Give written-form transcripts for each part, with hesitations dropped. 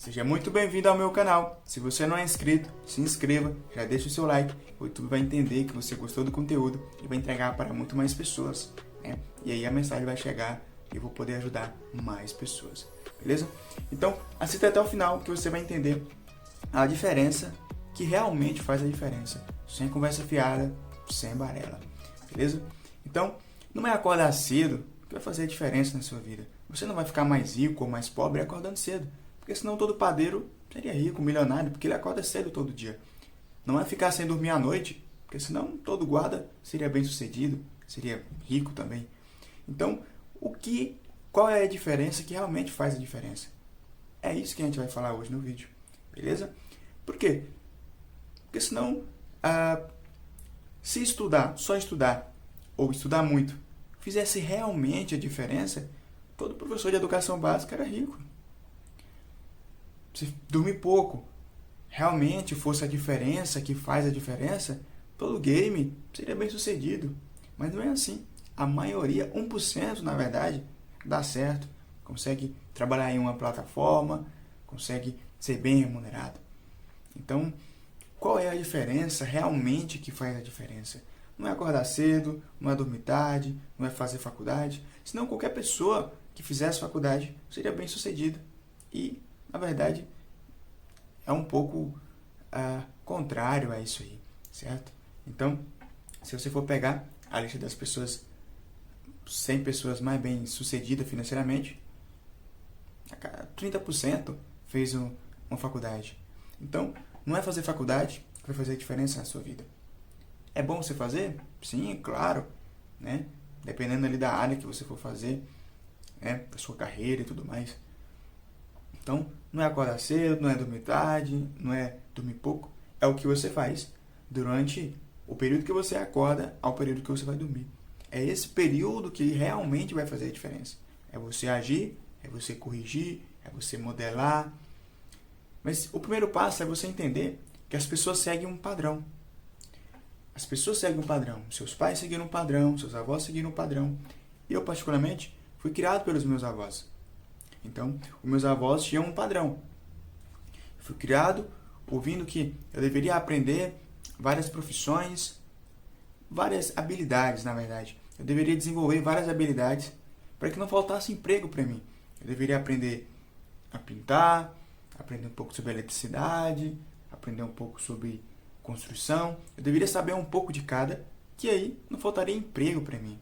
Seja muito bem-vindo ao meu canal. Se você não é inscrito, se inscreva, já deixa o seu like. O YouTube vai entender que você gostou do conteúdo e vai entregar para muito mais pessoas, né? E aí a mensagem vai chegar e eu vou poder ajudar mais pessoas, beleza? Então, assista até o final que você vai entender a diferença que realmente faz a diferença. Sem conversa fiada, sem balela, beleza? Então, não é acordar cedo que vai fazer a diferença na sua vida. Você não vai ficar mais rico ou mais pobre acordando cedo. Porque senão todo padeiro seria rico, milionário, porque ele acorda cedo todo dia. Não é ficar sem dormir à noite, porque senão todo guarda seria bem sucedido, seria rico também. Então, qual é a diferença que realmente faz a diferença? É isso que a gente vai falar hoje no vídeo, beleza? Por quê? Porque senão, se estudar, só estudar, ou estudar muito, fizesse realmente a diferença, todo professor de educação básica era rico. Se dormir pouco realmente fosse a diferença que faz a diferença, todo game seria bem sucedido. Mas não é assim. A maioria, 1% na verdade, dá certo. Consegue trabalhar em uma plataforma, consegue ser bem remunerado. Então, qual é a diferença realmente que faz a diferença? Não é acordar cedo, não é dormir tarde, não é fazer faculdade. Senão qualquer pessoa que fizesse faculdade seria bem sucedida. E na verdade, é um pouco contrário a isso aí, certo? Então, se você for pegar a lista das pessoas, 100 pessoas mais bem sucedidas financeiramente, 30% fez uma faculdade. Então, não é fazer faculdade que vai fazer a diferença na sua vida. É bom você fazer? Sim, claro, né? Dependendo ali da área que você for fazer, né? Da sua carreira e tudo mais. Então, não é acordar cedo, não é dormir tarde, não é dormir pouco. É o que você faz durante o período que você acorda ao período que você vai dormir. É esse período que realmente vai fazer a diferença. É você agir, é você corrigir, é você modelar. Mas o primeiro passo é você entender que as pessoas seguem um padrão. As pessoas seguem um padrão. Seus pais seguiram um padrão, seus avós seguiram um padrão. E eu, particularmente, fui criado pelos meus avós. Então, os meus avós tinham um padrão. Eu fui criado ouvindo que eu deveria aprender várias profissões, várias habilidades, na verdade. Eu deveria desenvolver várias habilidades para que não faltasse emprego para mim. Eu deveria aprender a pintar, aprender um pouco sobre eletricidade, aprender um pouco sobre construção. Eu deveria saber um pouco de cada, que aí não faltaria emprego para mim.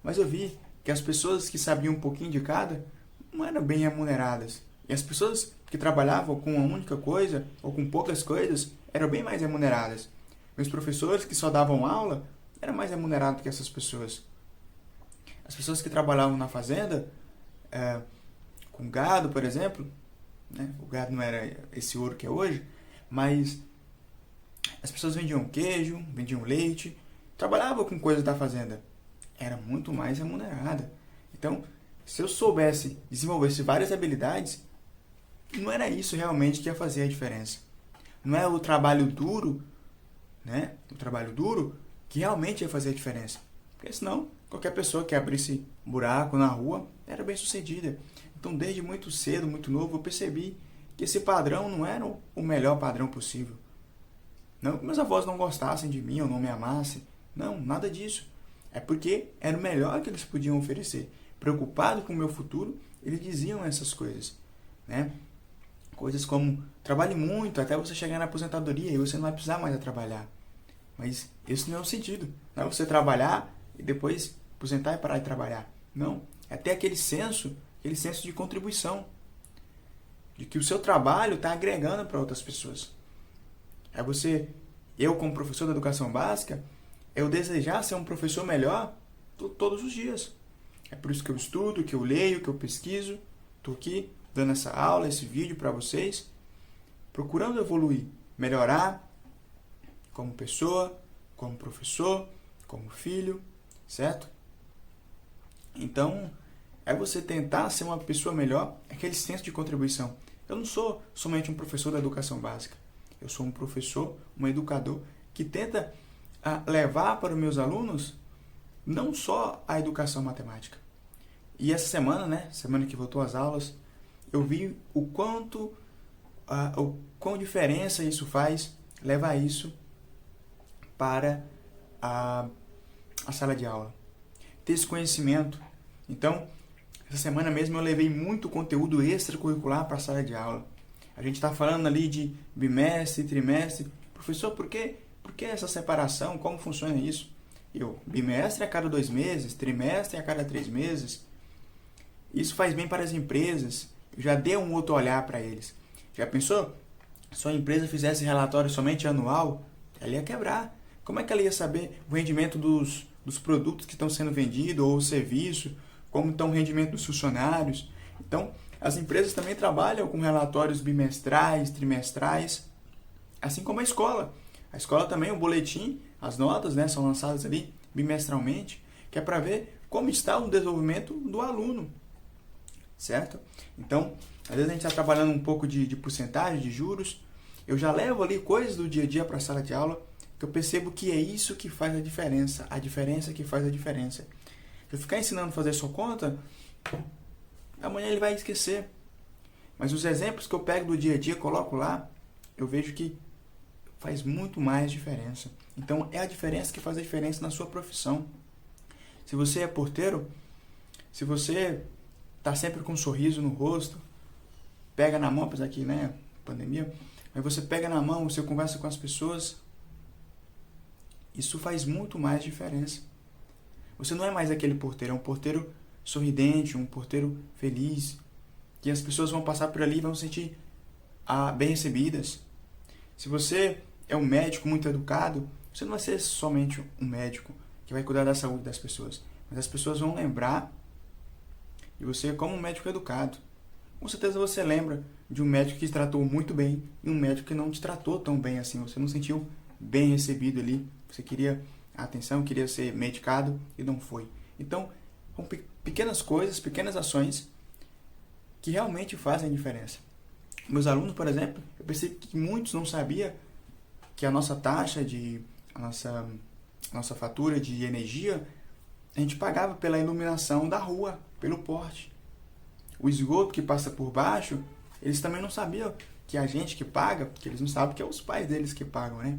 Mas eu vi que as pessoas que sabiam um pouquinho de cada não eram bem remuneradas. E as pessoas que trabalhavam com uma única coisa, ou com poucas coisas, eram bem mais remuneradas. Meus professores que só davam aula, eram mais remunerados que essas pessoas. As pessoas que trabalhavam na fazenda, com gado, por exemplo, né? O gado não era esse ouro que é hoje, mas as pessoas vendiam queijo, vendiam leite, trabalhavam com coisas da fazenda. Era muito mais remunerada. Então, se eu soubesse, desenvolvesse várias habilidades, não era isso realmente que ia fazer a diferença. Não é o trabalho duro, né? O trabalho duro que realmente ia fazer a diferença. Porque senão, qualquer pessoa que abrisse buraco na rua era bem sucedida. Então, desde muito cedo, muito novo, eu percebi que esse padrão não era o melhor padrão possível. Não que meus avós não gostassem de mim ou não me amassem. Não, nada disso. É porque era o melhor que eles podiam oferecer. Preocupado com o meu futuro, eles diziam essas coisas, né? Coisas como, trabalhe muito até você chegar na aposentadoria e você não vai precisar mais trabalhar. Mas isso não é o sentido. Não é você trabalhar e depois aposentar e parar de trabalhar. Não. É ter aquele senso de contribuição. De que o seu trabalho está agregando para outras pessoas. É você, eu como professor da educação básica, eu desejar ser um professor melhor todos os dias. É por isso que eu estudo, que eu leio, que eu pesquiso. Estou aqui dando essa aula, esse vídeo para vocês, procurando evoluir, melhorar como pessoa, como professor, como filho, certo? Então, é você tentar ser uma pessoa melhor, aquele senso de contribuição. Eu não sou somente um professor da educação básica. Eu sou um professor, um educador, que tenta levar para os meus alunos não só a educação matemática. E essa semana, né, semana que voltou às aulas, eu vi o quão diferença isso faz, levar isso para a sala de aula. Ter esse conhecimento. Então, essa semana mesmo eu levei muito conteúdo extracurricular para a sala de aula. A gente está falando ali de bimestre, trimestre. Professor, por que essa separação? Como funciona isso? Bimestre a cada 2 meses, trimestre a cada 3 meses. Isso faz bem para as empresas. Já deu um outro olhar para eles. Já pensou? Se a empresa fizesse relatório somente anual, ela ia quebrar. Como é que ela ia saber o rendimento dos produtos que estão sendo vendidos ou o serviço? Como está o rendimento dos funcionários? Então, as empresas também trabalham com relatórios bimestrais, trimestrais, assim como a escola. A escola também, o boletim, as notas, né, são lançadas ali bimestralmente, que é para ver como está o desenvolvimento do aluno, certo? Então, às vezes a gente está trabalhando um pouco de porcentagem, de juros, eu já levo ali coisas do dia a dia para a sala de aula, que eu percebo que é isso que faz a diferença que faz a diferença. Se eu ficar ensinando a fazer sua conta, amanhã ele vai esquecer. Mas os exemplos que eu pego do dia a dia, coloco lá, eu vejo que faz muito mais diferença. Então, é a diferença que faz a diferença na sua profissão. Se você é porteiro, se você está sempre com um sorriso no rosto, pega na mão, apesar que, né, pandemia, mas você pega na mão, você conversa com as pessoas, isso faz muito mais diferença. Você não é mais aquele porteiro, é um porteiro sorridente, um porteiro feliz, que as pessoas vão passar por ali e vão se sentir bem recebidas. Se você é um médico muito educado, você não vai ser somente um médico que vai cuidar da saúde das pessoas, mas as pessoas vão lembrar de você como um médico educado. Com certeza você lembra de um médico que te tratou muito bem e um médico que não te tratou tão bem assim, você não se sentiu bem recebido ali, você queria atenção, queria ser medicado e não foi. Então, são pequenas coisas, pequenas ações que realmente fazem a diferença. Meus alunos, por exemplo, eu percebi que muitos não sabiam que a nossa nossa fatura de energia, a gente pagava pela iluminação da rua, pelo porte. O esgoto que passa por baixo, eles também não sabiam que a gente que paga, porque eles não sabem que é os pais deles que pagam, né?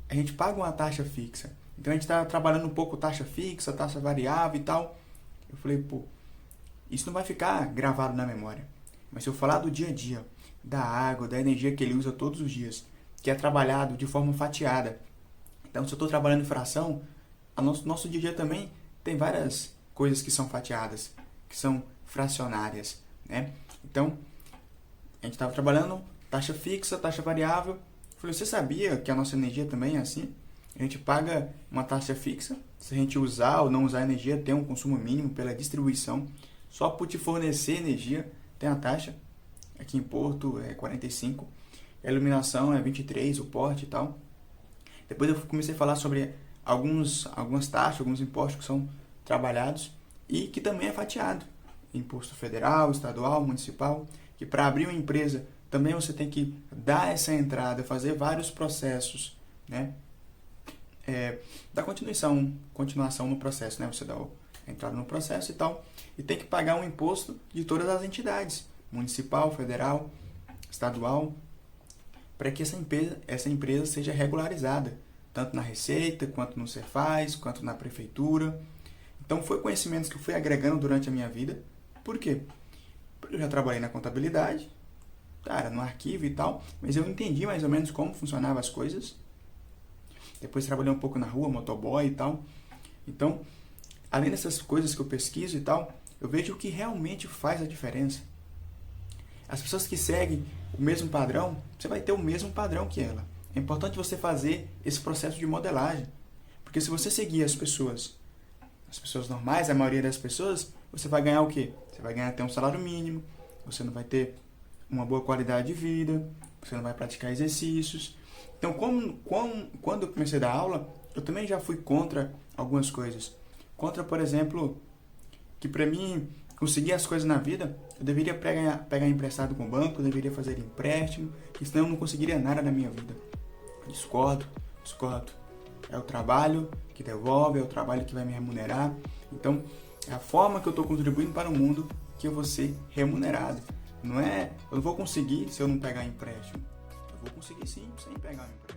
A gente paga uma taxa fixa. Então a gente está trabalhando um pouco taxa fixa, taxa variável e tal. Eu falei, isso não vai ficar gravado na memória. Mas se eu falar do dia a dia, da água, da energia que ele usa todos os dias, que é trabalhado de forma fatiada. Então, se eu estou trabalhando em fração, nosso dia a dia também tem várias coisas que são fatiadas, que são fracionárias, né? Então, a gente estava trabalhando taxa fixa, taxa variável. Eu falei, você sabia que a nossa energia também é assim? A gente paga uma taxa fixa, se a gente usar ou não usar energia, tem um consumo mínimo pela distribuição. Só por te fornecer energia, tem a taxa. Aqui em Porto é 45, a iluminação é 23, o porte e tal. Depois eu comecei a falar sobre algumas taxas, alguns impostos que são trabalhados e que também é fatiado. Imposto federal, estadual, municipal, que para abrir uma empresa também você tem que dar essa entrada, fazer vários processos, né? Dar continuação no processo, né? Você dá a entrada no processo e tal, e tem que pagar um imposto de todas as entidades, municipal, federal, estadual, para que essa empresa seja regularizada, tanto na Receita, quanto no Cefaz, quanto na Prefeitura. Então, foi conhecimentos que eu fui agregando durante a minha vida. Por quê? Porque eu já trabalhei na contabilidade, no arquivo e tal, mas eu entendi mais ou menos como funcionavam as coisas. Depois trabalhei um pouco na rua, motoboy e tal. Então, além dessas coisas que eu pesquiso e tal, eu vejo o que realmente faz a diferença. As pessoas que seguem o mesmo padrão, você vai ter o mesmo padrão que ela. É importante você fazer esse processo de modelagem. Porque se você seguir as pessoas normais, a maioria das pessoas, você vai ganhar o quê? Você vai ganhar até um salário mínimo, você não vai ter uma boa qualidade de vida, você não vai praticar exercícios. Então, quando eu comecei a dar aula, eu também já fui contra algumas coisas. Contra, por exemplo, que para mim conseguir as coisas na vida, eu deveria pegar emprestado com o banco, eu deveria fazer empréstimo, senão eu não conseguiria nada na minha vida. Discordo. É o trabalho que devolve, é o trabalho que vai me remunerar. Então, é a forma que eu estou contribuindo para o mundo que eu vou ser remunerado. Não é, eu não vou conseguir se eu não pegar empréstimo. Eu vou conseguir sim, sem pegar um empréstimo.